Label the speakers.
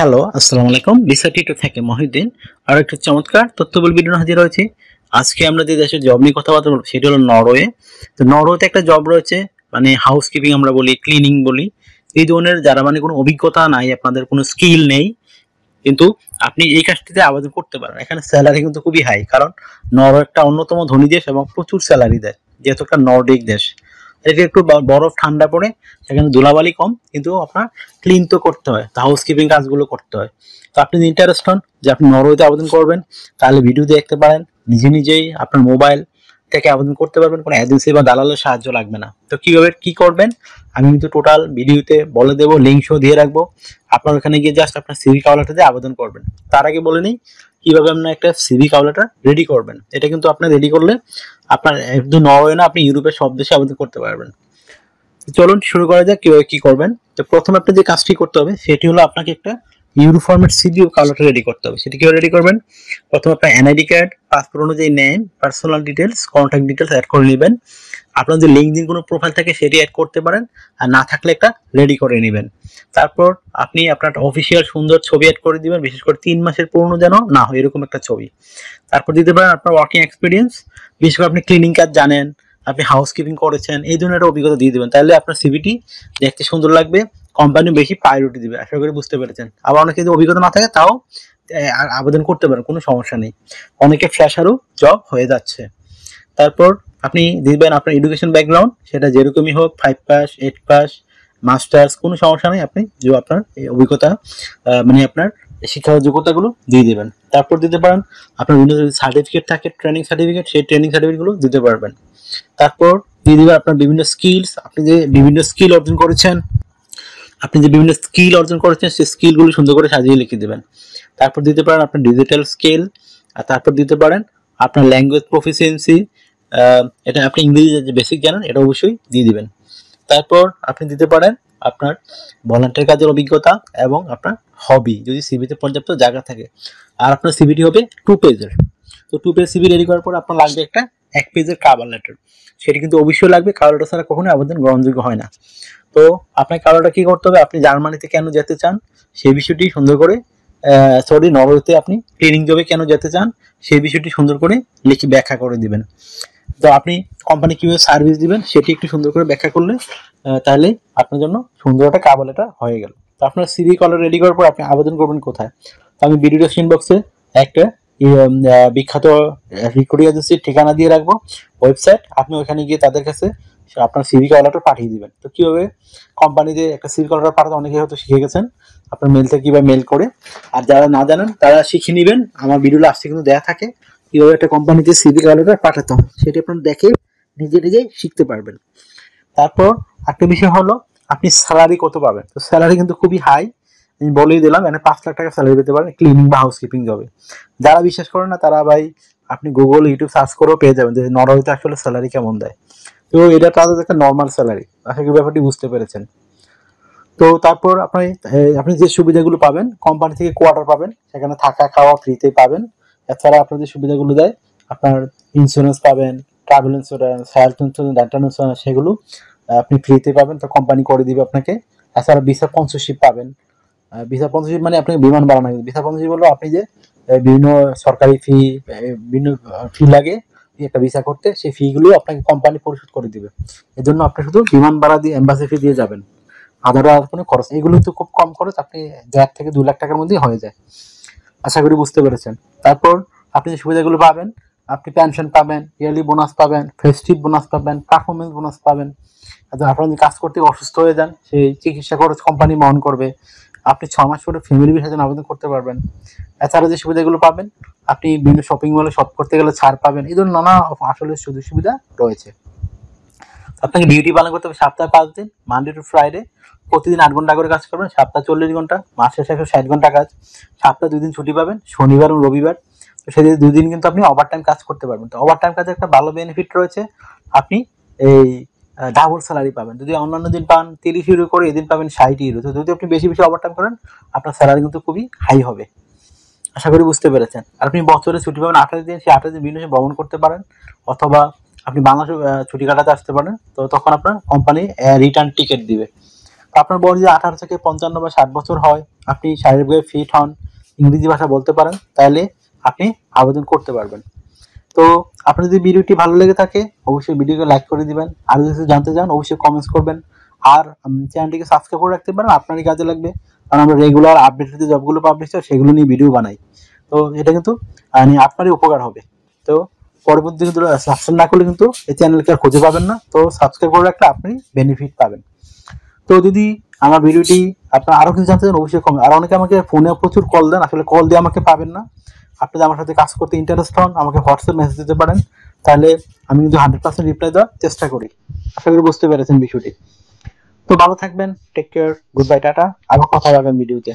Speaker 1: Hello, আসসালামু আলাইকুম। বিসাটিটো থেকে মহিউদ্দিন আর একটা চমৎকার তথ্যবহুল ভিডিও হাজির হয়েছি। আজকে আমরা যে দেশের জব নিয়ে কথাবার্তা বলবো সেটা হলো নরওয়ে। তো নরওয়েতে একটা জব রয়েছে, মানে হাউসকিপিং আমরা বলি, ক্লিনিং বলি। এই ধরনের যারা মানে কোনো অভিজ্ঞতা নাই, আপনাদের কোনো স্কিল নেই, কিন্তু আপনি এই কাজটিতে আবেদন করতে পারেন। এখানে স্যালারি কিন্তু খুবই হাই, কারণ নরওয়ে একটা অন্যতম ধনী দেশ এবং প্রচুর স্যালারি দেয়, যেহেতু একটা নর্ডিক দেশ। এটা একটু বরফ ঠান্ডা পড়ে, সেখানে ধুলাবালি কম, কিন্তু আপনার ক্লিন তো করতে হয়, তো হাউসকিপিং কাজগুলো করতে হয়। তো আপনি ইন্টারেস্ট হন যে আপনি নরওয়েতে আবেদন করবেন, তাহলে ভিডিও দেখতে পারেন, নিজে নিজেই আপনার মোবাইল থেকে আবেদন করতে পারবেন, কোনো এজেন্সি বা দালালের সাহায্য লাগবে না। তো কিভাবে কি করবেন আমি কিন্তু টোটাল ভিডিওতে বলে দেবো, লিঙ্ক সহ দিয়ে রাখবো। আপনার ওখানে গিয়ে জাস্ট আপনার সিভি কাওলাটা দিয়ে আবেদন করবেন। তার আগে বলে নিই কিভাবে আপনার একটা সিভি কাওলাটা রেডি করবেন। এটা কিন্তু আপনি রেডি করলে আপনার একদম নরওয়ে না, আপনি ইউরোপের সব দেশে আবেদন করতে পারবেন। চলুন শুরু করা যাক কিভাবে কি করবেন। তো প্রথমে আপনি যে কাজটি করতে হবে সেটি হলো আপনাকে একটা ইউনিফর্মের সিভি কাওলাটা রেডি করতে হবে। সেটি কিভাবে রেডি করবেন? প্রথমে আপনার এনআইডি কার্ড, পাসপোর্ট অনুযায়ী name, personal details, contact details add করে নেবেন। আপনার যে লিঙ্কডিন কোনো প্রোফাইল থাকে সেটি অ্যাড করতে পারেন, আর না থাকলে একটা রেডি করে নেবেন। তারপর আপনি আপনার অফিসিয়াল সুন্দর ছবি অ্যাড করে দিবেন, বিশেষ করে 3 মাসের পুরনো যেন না হয় এরকম একটা ছবি। তারপর দিতে পারেন আপনার ওয়ার্কিং এক্সপিরিয়েন্স, বিশেষ করে আপনি ক্লিনিং কাজ জানেন, আপনি হাউসকিপিং করেছেন, এই ধরনের একটা অভিজ্ঞতা দিয়ে দেবেন। তাহলে আপনার সিভিটি দেখতে সুন্দর লাগবে, কোম্পানি বেশি প্রায়োরিটি দিবে। আশা করি বুঝতে পেরেছেন। আবার অনেকে যদি অভিজ্ঞতা না থাকে তাও আবেদন করতে পারেন, কোনো সমস্যা নেই। অনেকে ফ্রেশারও জব হয়ে যাচ্ছে। তারপর আপনি দিবেন আপনার এডুকেশন ব্যাকগ্রাউন্ড, সেটা যেরকমই হোক, 5 পাস, 8 পাস, মাস্টার্স, কোনো সমস্যা নেই। আপনি যে আপনার এই অভিজ্ঞতা মানে আপনার শিক্ষাগত যোগ্যতাগুলো দিয়ে দেবেন। তারপর দিতে পারেন আপনার বিভিন্ন যদি সার্টিফিকেট থাকে, ট্রেনিং সার্টিফিকেট, সেই ট্রেনিং সার্টিফিকেটগুলো দিতে পারবেন। তারপর দিয়ে দিবেন আপনার বিভিন্ন স্কিলস, আপনি যে বিভিন্ন স্কিল অর্জন করেছেন, সেই স্কিলগুলো সুন্দর করে সাজিয়ে লিখে দেবেন। তারপর দিতে পারেন আপনার ডিজিটাল স্কিল, আর তারপর দিতে পারেন আপনার ল্যাঙ্গুয়েজ প্রফিসিয়েন্সি, এটা আপনি ইংরেজি যে বেসিক জানেন এটা অবশ্যই দিয়ে দিবেন। তারপর আপনি দিতে পারেন আপনার ভলান্টিয়ার কাজের অভিজ্ঞতা এবং আপনার হবি, যদি সিভিতে পর্যাপ্ত জায়গা থাকে। আর আপনার সিভিটি হবে 2 পেজের। তো 2 পেজ সিভি রেডি করার পর আপনার লাগবে একটা 1 পেজের কভার লেটার। সেটি কিন্তু অবশ্যই লাগবে, কভার লেটার ছাড়া কখনোই আবেদন গ্রহণযোগ্য হয় না। তো আপনার কারোটা কি করতে হবে, আপনি জার্মানিতে কেন যেতে চান সেই বিষয়টি সুন্দর করে, নরওয়েতে আপনি ট্রেনিং জবে কেন যেতে চান সেই বিষয়টি সুন্দর করে লিখে ব্যাখ্যা করে দিবেন। তো আপনি কোম্পানি কিভাবে সার্ভিস দিবেন সেটি একটু সুন্দর করে ব্যাখ্যা করলে তাহলে আপনার জন্য সুন্দর একটা কাভার লেটার হয়ে গেল। তো আপনার সিভি কলার রেডি করার পর আপনি আবেদন করবেন কোথায়? তো আমি ভিডিও ডেসক্রিপশন বক্সে একটা বিখ্যাত রিক্রুটিং এজেন্সির ঠিকানা দিয়ে রাখবো, ওয়েবসাইট। আপনি ওখানে গিয়ে তাদের কাছে আপনার সিভি কলারটা পাঠিয়ে দিবেন। তো কিভাবে কোম্পানিতে একটা সিভি কলারটা পাঠাতে অনেকে হয়তো শিখে গেছেন, আপনার মেল থেকে কিভাবে মেল করে। আর যারা না জানেন তারা শিখে নেবেন, আমার ভিডিও লাস্টে কিন্তু দেয়া থাকে কিভাবে একটা কোম্পানিতে সিভি কলারটা পাঠাতে হয়, সেটা আপনার দেখে নিজে নিজেই শিখতে পারবেন। তারপর একটা বিষয় হলো আপনি স্যালারি কত পাবেন। তো স্যালারি কিন্তু খুবই হাই, আমি বলেই দিলাম, এখানে 5 লাখ টাকা স্যালারি পেতে পারেন ক্লিনিং বা হাউসকিপিং জবে। যারা বিশ্বাস করেন না তারা ভাই আপনি গুগল ইউটিউব সার্চ করেও পেয়ে যাবেন যে নরওয়েতে আসলে স্যালারি কেমন দেয়। তো এটা তাদের একটা নর্মাল স্যালারি। আশা করি ব্যাপারটি বুঝতে পেরেছেন। তো তারপর আপনি যে সুবিধাগুলো পাবেন, কোম্পানি থেকে কোয়ার্টার পাবেন, সেখানে থাকা খাওয়া ফ্রিতে পাবেন। এছাড়া আপনার যে সুবিধাগুলো দেয়, আপনার ইন্স্যুরেন্স পাবেন, travel insurance, health insurance, dental insurance, সেগুলো আপনি ফ্রিতে পাবেন, তো কোম্পানি করে দিবে আপনাকে। এছাড়া ভিসা স্পন্সরশিপ পাবেন। ভিসা স্পন্সরশিপ মানে আপনি বিমান বাড়ানো, ভিসা স্পন্সরশিপ হলো আপনি যে বিভিন্ন সরকারি ফি, বিভিন্ন ফি লাগে একটা ভিসা করতে, সেই ফি গুলো আপনাকে কোম্পানি পরিশোধ করে দিবে। এর জন্য আপনি শুধু বিমান ভাড়া দিয়ে, এম্বাসি ফি দিয়ে যাবেন, আদার কোনো খরচ। এগুলো তো খুব কম খরচ, আপনি 1.5 থেকে 2 লাখ টাকার মধ্যেই হয়ে যায়। আশা করি বুঝতে পেরেছেন। তারপর আপনি যে সুবিধাগুলো পাবেন, আপনি পেনশন পাবেন, ইয়ারলি বোনাস পাবেন, ফেস্টিভ বোনাস পাবেন, পারফরমেন্স বোনাস পাবেন। আপনার যদি কাজ করতে অসুস্থ হয়ে যান সেই চিকিৎসা খরচ কোম্পানি বহন করবে। আপনি 6 মাস পরে ফ্যামিলি ভিসার জন্য আবেদন করতে পারবেন। এছাড়া যে সুবিধাগুলো পাবেন, আপনি বিভিন্ন শপিং মলে শপ করতে গেলে ছাড় পাবেন। এই ধরনের নানা আসলে সুযোগ সুবিধা রয়েছে। আপনাকে ডিউটি পালন করতে হবে সপ্তাহে 5 দিন, মানডে টু ফ্রাইডে। প্রতিদিন 8 ঘন্টা করে কাজ করবেন, সপ্তাহে 40 ঘন্টা, মাসে 160 ঘন্টা কাজ। সপ্তাহে 2 দিন ছুটি পাবেন, শনিবার এবং রবিবার। তো সেই 2 দিন কিন্তু আপনি ওভার টাইম কাজ করতে পারবেন। তো ওভার টাইম কাজে একটা ভালো বেনিফিট রয়েছে, আপনি এই ডাবল স্যালারি পাবেন। যদি অন্যান্য দিন পান 30 ইউরো করে, এদিন পাবেন 60 ইউরো। তো যদি আপনি বেশি বেশি ওভার টাইম করেন আপনার স্যালারি কিন্তু খুবই হাই হবে। আশা করি বুঝতে পেরেছেন। আর আপনি বছরে ছুটি পাবেন 28 দিন, সেই 28 দিন বিভিন্ন ভ্রমণ করতে পারেন, অথবা আপনি বাংলাদেশে ছুটি কাটাতে আসতে পারেন। তো তখন আপনার কোম্পানি রিটার্ন টিকিট দিবে। তো আপনার বয়স যদি 18 থেকে 55 বা 60 বছর হয়, আপনি শারীরিকভাবে ফিট হন, ইংরেজি ভাষা বলতে পারেন, তাহলে আপনি আবেদন করতে পারবেন। তো আপনার যদি ভিডিওটি ভালো লেগে থাকে অবশ্যই ভিডিওকে লাইক করে দিবেন, আর যদি কিছু জানতে চান অবশ্যই কমেন্টস করবেন, আর চ্যানেলটিকে সাবস্ক্রাইব করে রাখতে পারেন, আপনারই কাজে লাগবে, কারণ আমরা রেগুলার আপডেটেড জবগুলো পাবলিশ হয় সেগুলো নিয়ে ভিডিও বানাই। তো এটা কিন্তু আপনারই উপকার হবে। তো পরবর্তী কিন্তু সাবস্ক্রাইব না করলে কিন্তু এই চ্যানেলকে আর খুঁজে পাবেন না, তো সাবস্ক্রাইব করে রাখলে আপনি বেনিফিট পাবেন। তো যদি আমার ভিডিওটি আপনার আরো কিছু জানতে চান অবশ্যই কমেন্ট, আর অনেকে আমাকে ফোনে প্রচুর কল দেন, আসলে কল দিয়ে আমাকে পাবেন না। আপনি যদি আমার সাথে কাজ করতে ইন্টারেস্ট হন আমাকে হোয়াটসঅ্যাপ মেসেজ দিতে পারেন, তাহলে আমি কিন্তু 100% রিপ্লাই দেওয়ার চেষ্টা করি। আশা করি বুঝতে পেরেছেন বিষয়টি। তো ভালো থাকবেন, take care, good bye, tata, আবার কথা হবে ভিডিওতে।